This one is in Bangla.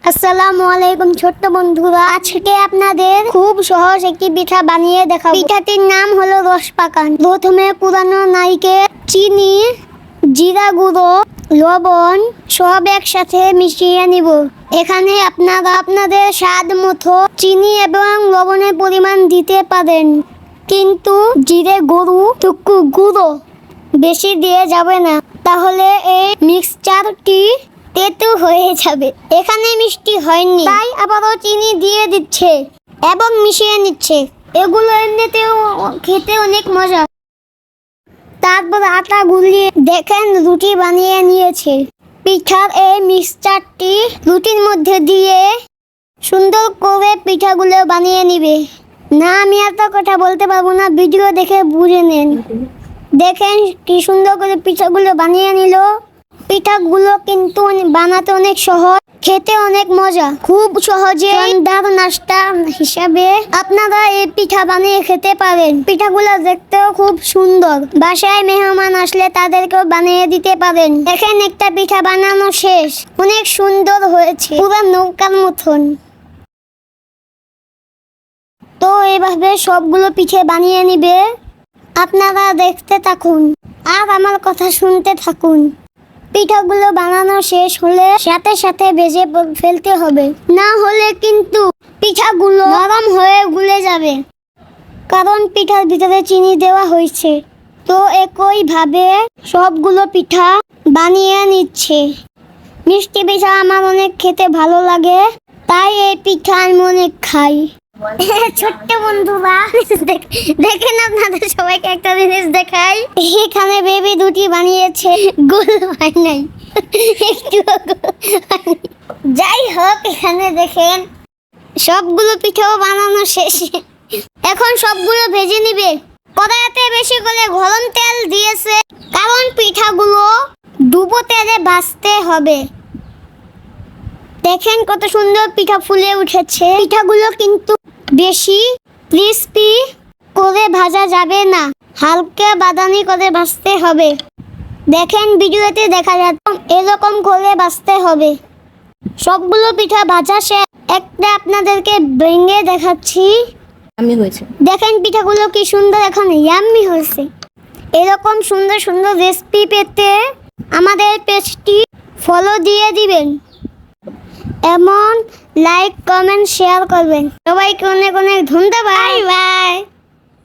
আসসালামু আলাইকুম ছোট্ট বন্ধুরা, আজকে আপনাদের খুব সহজ একটি পিঠা বানিয়ে দেখাবো। পিঠাটির নাম হলো রসপাকান। প্রথমে পুরানো নারকেল, চিনি, জিরা গুঁড়ো, লবণ সব একসাথে মিশিয়ে নিব। এখানে আপনারা আপনাদের স্বাদ মতো চিনি এবং লবণের পরিমাণ দিতে পারেন, কিন্তু জিরে গুঁড়ো বেশি দিয়ে যাবে না, তাহলে এই মিক্সচারটি তেতো হয়ে যাবে। এখানে মিষ্টি হয়নি, তাই আবারও চিনি দিয়ে দিচ্ছে এবং মিশিয়ে নিচ্ছে। এগুলো এমনিতেও খেতে অনেক মজা। তারপর আটা গুলিয়ে দেখেন রুটি বানিয়ে নিয়েছে। পিঠার এই মিক্সচারটি রুটির মধ্যে দিয়ে সুন্দর করে পিঠাগুলো বানিয়ে নিবে। না, আমি এত কথা বলতে পারবো না, ভিডিও দেখে বুঝে নেন। দেখেন কি সুন্দর করে পিঠাগুলো বানিয়ে নিল। পিঠাগুলো কিন্তু বানাতে অনেক সহজ, খেতে অনেক মজা। খুব সহজে সন্ধ্যার নাস্তা হিসাবে আপনারা এই পিঠা বানিয়ে খেতে পারেন। পিঠাগুলো দেখতেও খুব সুন্দর। বাসায় মেহমান আসলে তাদেরকেও বানিয়ে দিতে পারেন। দেখেন একটা পিঠা বানানো শেষ, অনেক সুন্দর হয়েছে, পুরো নৌকার মতন। তো এইভাবে সবগুলো পিঠে বানিয়ে নিবে। আপনারা দেখতে থাকুন আর আমার কথা শুনতে থাকুন। পিঠাগুলো বানানো শেষ হলে সাথে সাথে ভেজে ফেলতে হবে, না হলে কিন্তু পিঠাগুলো নরম হয়ে গুলে যাবে, কারণ পিঠার ভিতরে চিনি দেওয়া হয়েছে। তো একইভাবে সবগুলো পিঠা বানিয়ে নিচ্ছে। মিষ্টি পিঠা আমার অনেক খেতে ভালো লাগে, তাই এই পিঠা আমি অনেক খাই। ছোট্ট বন্ধুরা, দেখেন আপনাদের সবাইকে একটা জিনিস দেখাই। এখানে বেবি দুটি বানিয়েছে, গোল হয় নাই, একটু যাই হোক। এখানে দেখেন সবগুলো পিঠাও বানানো শেষ। এখন সবগুলো ভেজে নিবে। কড়াইতে বেশি করে গরম তেল দিয়েছে, কারণ পিঠাগুলো ডুবো তেলে ভাজতে হবে। দেখেন কত সুন্দর পিঠা ফুলে উঠেছে। পিঠাগুলো কিন্তু বেশি ক্রিস্পি করে ভাজা যাবে না, হালকা বাদামি করে ভাজতে হবে। দেখেন ভিডিওতে দেখা যাচ্ছে এরকম করে ভাজতে হবে। সবগুলো পিঠা ভাজা শেষ। একটা আপনাদেরকে ভেঙে দেখাচ্ছি। দেখেন পিঠাগুলো কি সুন্দর, এখন ইয়াম্মি হয়েছে। এরকম সুন্দর সুন্দর রেসিপি পেতে আমাদের পেজটি ফলো দিয়ে দিবেন, এমন লাইক কমেন্ট শেয়ার করবেন। সবাইকে অনেক অনেক ধন্যবাদ। Bye bye.